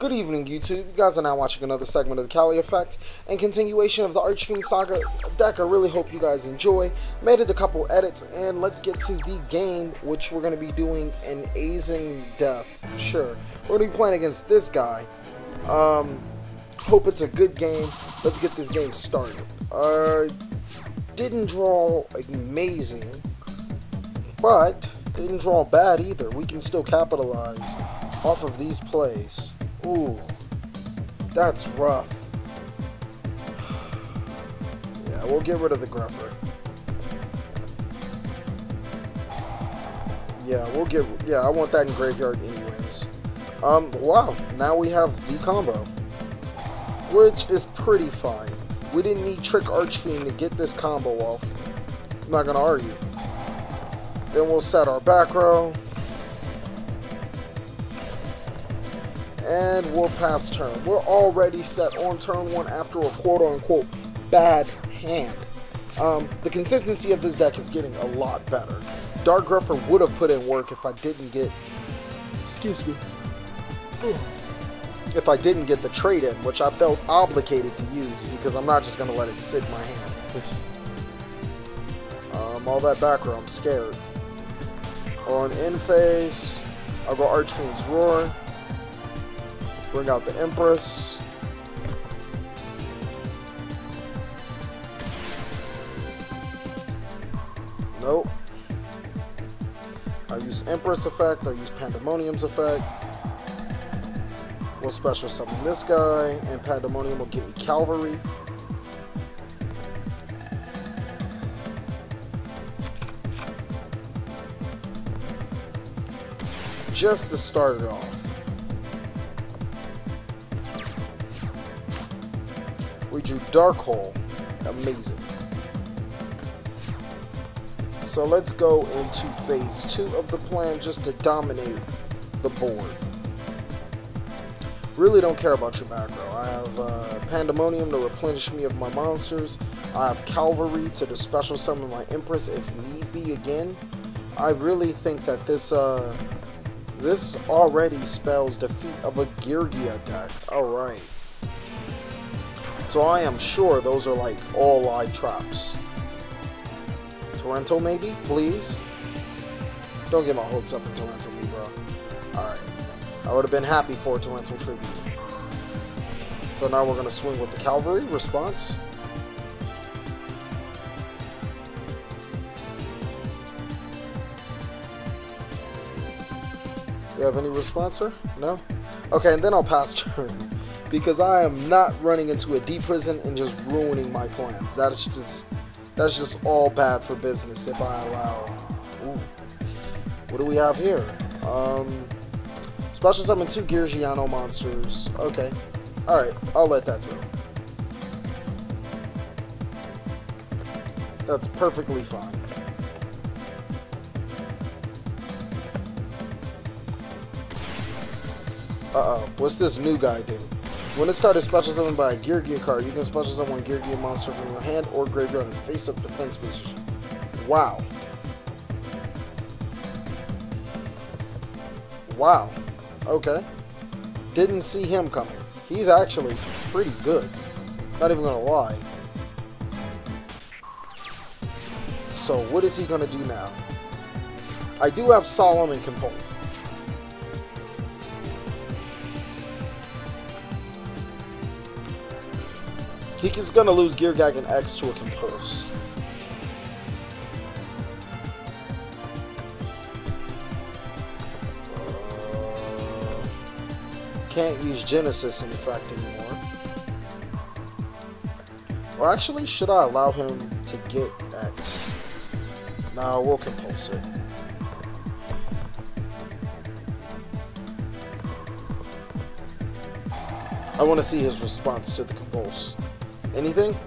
Good evening, YouTube. You guys are now watching another segment of the TheCaliEffect and continuation of the Archfiend Saga deck. I really hope you guys enjoy. Made it a couple edits, and let's get to the game, which we're going to be doing an Azing Death. Sure. We're going to be playing against this guy. Hope it's a good game. Let's get this game started. Didn't draw amazing, but didn't draw bad either. We can still capitalize off of these plays. Ooh, that's rough. Yeah, we'll get rid of the Gruffer. Yeah, I want that in graveyard anyways. Wow, now we have the combo, which is pretty fine. We didn't need Trick Archfiend to get this combo off. I'm not gonna argue. Then we'll set our back row. And we'll pass turn. We're already set on turn one after a quote-unquote bad hand. The consistency of this deck is getting a lot better. Dark Gruffer would have put in work if I didn't get... Excuse me. If I didn't get the trade in, which I felt obligated to use because I'm not just going to let it sit in my hand. All that back row, I'm scared. On in phase, I'll go Archfiend's Roar. Bring out the Empress. Nope. I use Empress effect. I use Pandemonium's effect. We'll special summon this guy, and Pandemonium will give me Cavalry. Just to start it off. We drew Dark Hole. Amazing. So let's go into phase 2 of the plan just to dominate the board. Really don't care about your back row. I have Pandemonium to replenish me of my monsters. I have Cavalry to special summon my Empress if need be again. I really think that this already spells defeat of a Girgia deck. Alright. So I am sure those are like all live traps. Torrential maybe? Please? Don't get my hopes up in Torrential me, bro. Alright. I would have been happy for a Torrential Tribute. So now we're going to swing with the Cavalry response. You have any response, sir? No? Okay, and then I'll pass turn. Because I am not running into a deep prison and just ruining my plans. That's just all bad for business if I allow. Ooh. What do we have here? Special summon 2 Girgiano monsters. Okay. Alright, I'll let that through. That's perfectly fine. Uh-oh. What's this new guy do? When this card is special summoned by a Girgia card, you can special summon one Girgia monster from your hand or graveyard in face-up defense position. Wow. Wow. Okay. Didn't see him coming. He's actually pretty good. Not even gonna lie. So what is he gonna do now? I do have Solemn and Compulse. He's gonna lose Geargag and X to a Compulse. Can't use Genesis in effect anymore. Or actually, should I allow him to get X? No, we'll Compulse it. I want to see his response to the Compulse. Anything?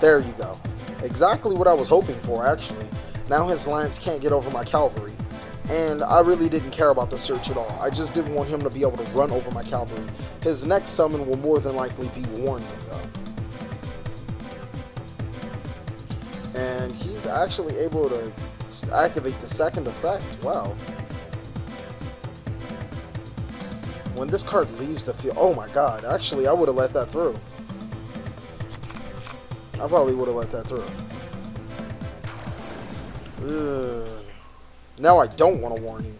There you go. Exactly what I was hoping for, actually. Now his Lance can't get over my Cavalry. And I really didn't care about the search at all. I just didn't want him to be able to run over my Cavalry. His next summon will more than likely be Warning, though. And he's actually able to activate the second effect. Wow. When this card leaves the field... Oh my god. Actually, I would have let that through. I probably would have let that through. Ugh. Now I don't want a warning.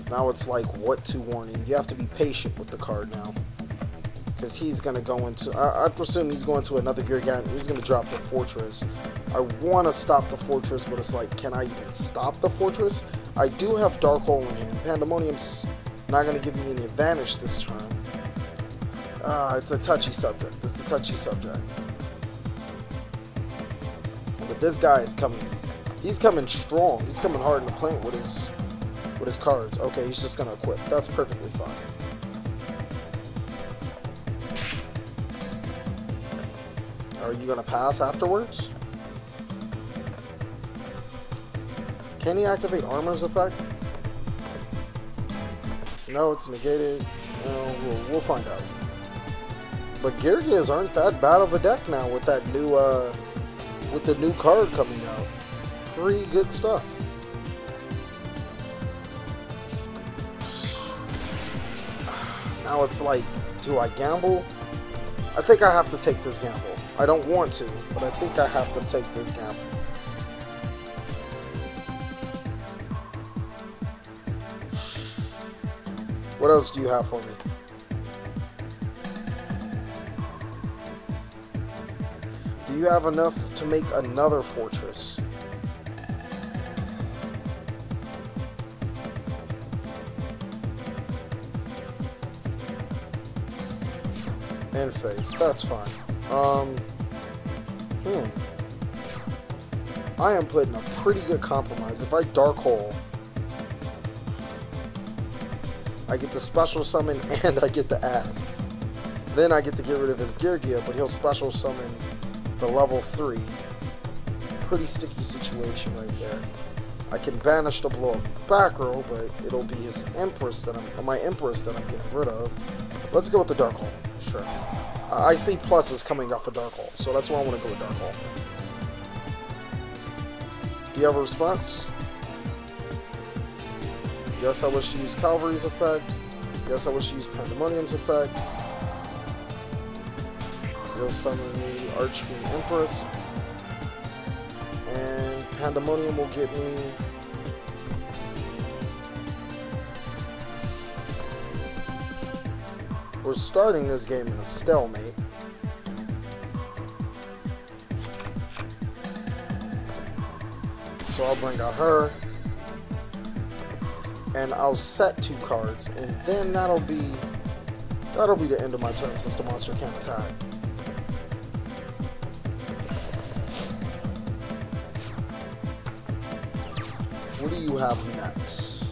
Now it's like, what to warning? You have to be patient with the card now. Because he's going to go into... I presume he's going to another gear again. He's going to drop the fortress. I want to stop the fortress, but it's like, can I even stop the fortress? I do have Dark Hole in hand. Pandemonium's not going to give me any advantage this turn. It's a touchy subject. It's a touchy subject. But this guy is coming. He's coming strong. He's coming hard in the paint with his cards. Okay, he's just going to equip. That's perfectly fine. Are you going to pass afterwards? Can he activate Armor's effect? No, it's negated. No, we'll find out. But Geargias aren't that bad of a deck now with that new, with the new card coming out. Pretty good stuff. Now it's like, do I gamble? I think I have to take this gamble. I don't want to, but I think I have to take this gamble. What else do you have for me? Do you have enough to make another fortress? And Fates, that's fine. I am putting a pretty good compromise. If I Dark Hole, I get the special summon and I get the add. Then I get to get rid of his Geargia, but he'll special summon the level 3. Pretty sticky situation right there. I can banish the blow up back row, but it'll be his Empress that my Empress that I'm getting rid of. Let's go with the Dark Hole. Sure. I see pluses coming up for Dark Hole, so that's why I want to go with Dark Hole. Do you have a response? Yes, I wish to use Calvary's effect. Yes, I wish to use Pandemonium's effect. You'll summon me Archfiend Empress. And Pandemonium will get me... We're starting this game in a stalemate. So I'll bring out her. And I'll set 2 cards, and then that'll be the end of my turn since the monster can't attack. What do you have next?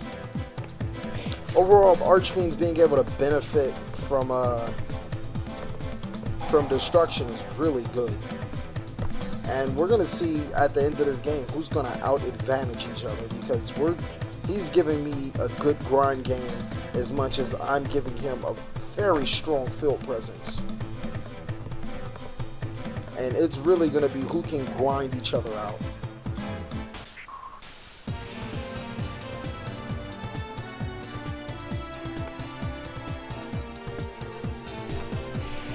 Overall, Archfiend's being able to benefit from destruction is really good. And we're gonna see at the end of this game who's gonna out advantage each other, because he's giving me a good grind game as much as I'm giving him a very strong field presence. And it's really gonna be who can grind each other out.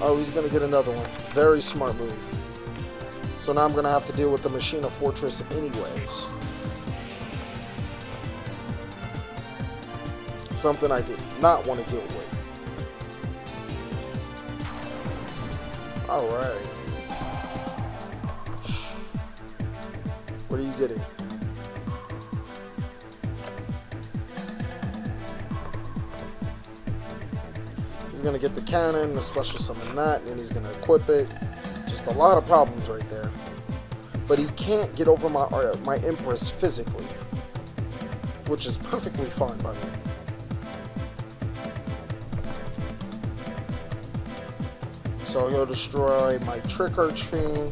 Oh, he's gonna get another one. Very smart move. So now I'm gonna have to deal with the Machina Fortress anyways. Something I did not want to deal with. Alright. What are you getting? He's going to get the cannon, the special summon that, and he's going to equip it. Just a lot of problems right there. But he can't get over my Empress physically, which is perfectly fine by me. So he'll destroy my Trick Archfiend.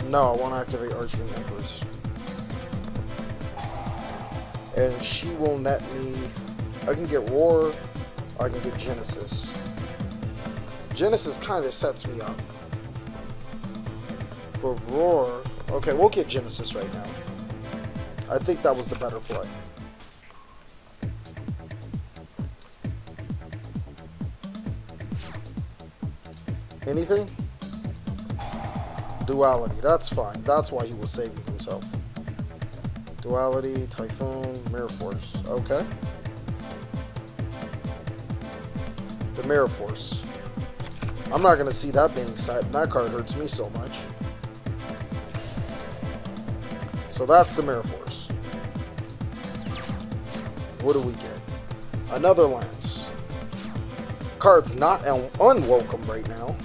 No, I want to activate Archfiend Empress. And she will net me... I can get Roar, or I can get Genesis. Genesis kind of sets me up. But Roar Okay, we'll get Genesis right now. I think that was the better play. Anything? Duality, that's fine. That's why he was saving himself. Duality, Typhoon, Mirror Force. Okay. The Mirror Force. I'm not going to see that being set. That card hurts me so much. So that's the Mirror Force. What do we get? Another Lance. Card's not unwelcome right now.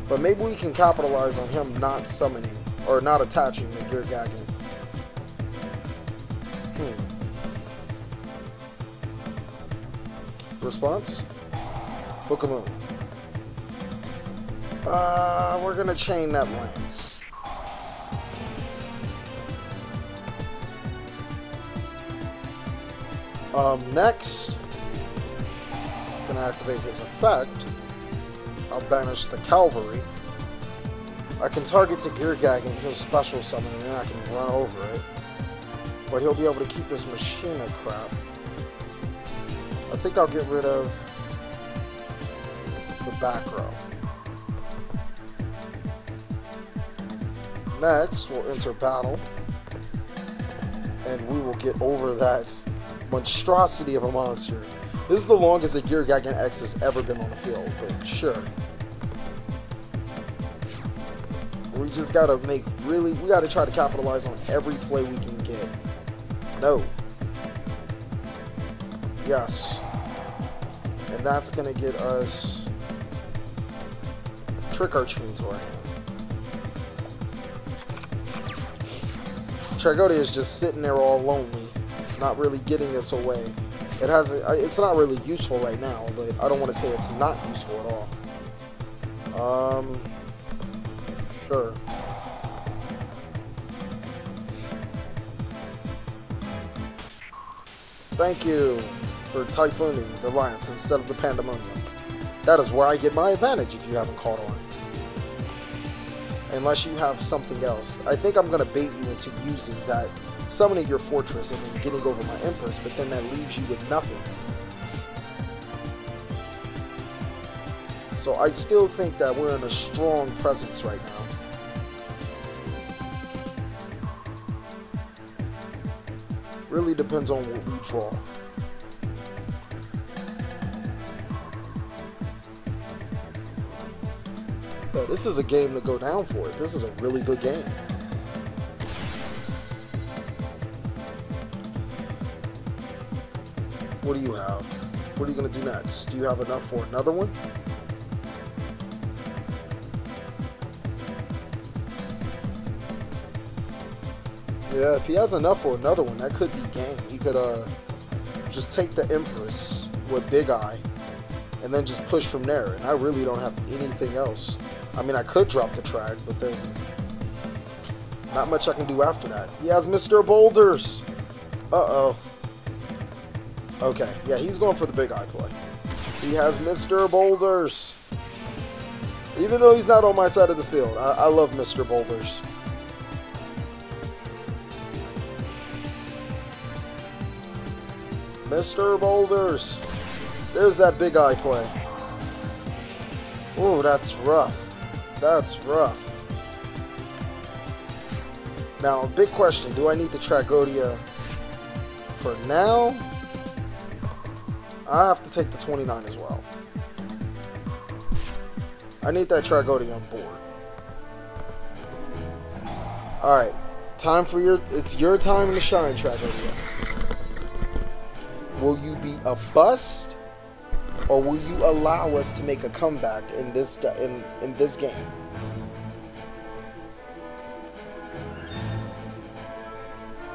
But maybe we can capitalize on him not summoning or not attaching the Gear Gagging. Response? Book of Moon. We're gonna chain that Lance. Next, gonna activate his effect. I'll banish the Cavalry. I can target the Gear Gagging, he'll special summon, and then I can run over it. But he'll be able to keep this Machina crap. I think I'll get rid of the back row. Next, we'll enter battle. And we will get over that monstrosity of a monster. This is the longest a Gear Gagging X has ever been on the field, but sure. We just gotta we gotta try to capitalize on every play we can get. No. Yes. And that's gonna get us Trick Archfiend to our hand. Tragodia is just sitting there all lonely, not really getting us away. It's not really useful right now, but I don't want to say it's not useful at all. Sure. Thank you for typhooning the Lance instead of the Pandemonium. That is where I get my advantage if you haven't caught on. Unless you have something else. I think I'm going to bait you into using that, summoning your fortress and then getting over my Empress, but then that leaves you with nothing. So I still think that we're in a strong presence right now. Really depends on what we draw. But this is a game to go down for it. This is a really good game. What do you have? What are you going to do next? Do you have enough for another one? Yeah, if he has enough for another one, that could be game. He could just take the Empress with Big Eye and then just push from there. And I really don't have anything else. I mean, I could drop the track, but then not much I can do after that. He has Mr. Boulders. Uh-oh. Okay, yeah, he's going for the Big Eye play. He has Mr. Boulders. Even though he's not on my side of the field, I love Mr. Boulders. Mr. Boulders. There's that Big Eye play. Ooh, that's rough. That's rough. Now, a big question. Do I need the Tragodia for now? I have to take the 29 as well. I need that Tragodia on board. Alright. Time for it's your time to shine, Tragodia. Will you be a bust? Or will you allow us to make a comeback in this game?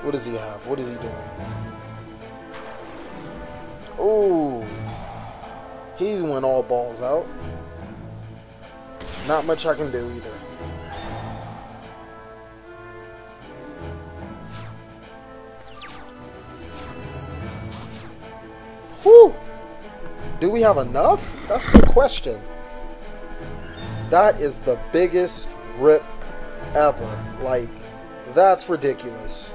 What does he have? What is he doing? Ooh, he's went all balls out. Not much I can do either. Whew. Do we have enough? That's the question. That is the biggest rip ever. Like, that's ridiculous.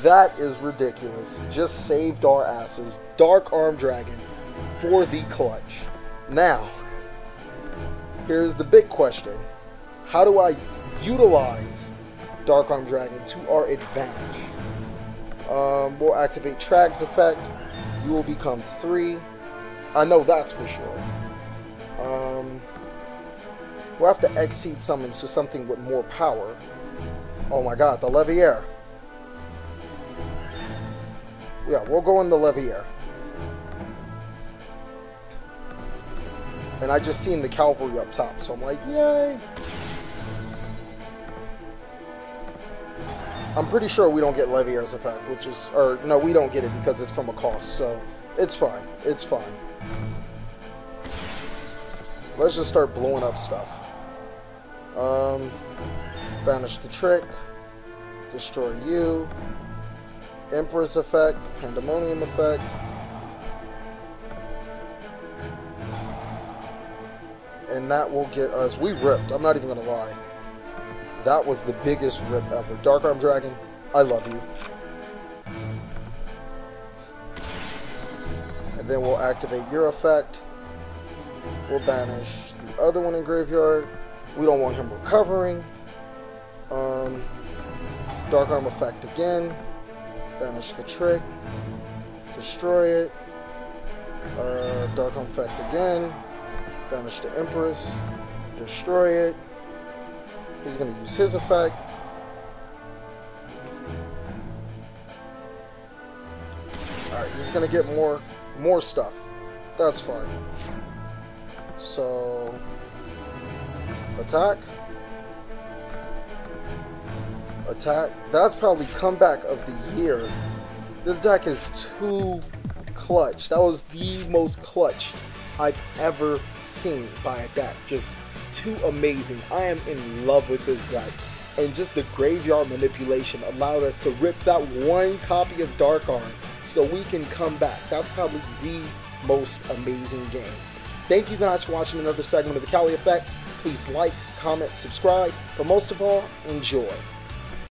That is ridiculous. Just saved our asses. Dark Arm Dragon for the clutch. Now, here's the big question. How do I utilize Dark Arm Dragon to our advantage? We'll activate Trag's effect. You will become 3. I know that's for sure. We'll have to exceed summon to something with more power. Oh my god, the Leviair. Yeah, we'll go in the Leviair. And I just seen the cavalry up top, so I'm like, yay. I'm pretty sure we don't get Leviair's effect, which is, or no, we don't get it because it's from a cost, so it's fine. It's fine. Let's just start blowing up stuff. Banish the trick. Destroy you. Empress effect. Pandemonium effect. And that will get us, we ripped, I'm not even gonna lie. That was the biggest rip ever. Dark Arm Dragon, I love you. And then we'll activate your effect. We'll banish the other one in graveyard. We don't want him recovering. Dark Arm effect again. Banish the trick. Destroy it. Dark Arm effect again. Banish the Empress. Destroy it. He's going to use his effect. Alright, he's going to get more stuff. That's fine. So, attack. Attack. That's probably comeback of the year. This deck is too clutch. That was the most clutch I've ever seen by a deck. Just too amazing. I am in love with this deck. And just the graveyard manipulation allowed us to rip that one copy of Dark Arm so we can come back. That's probably the most amazing game. Thank you guys for watching another segment of the Cali Effect. Please like, comment, subscribe, but most of all, enjoy.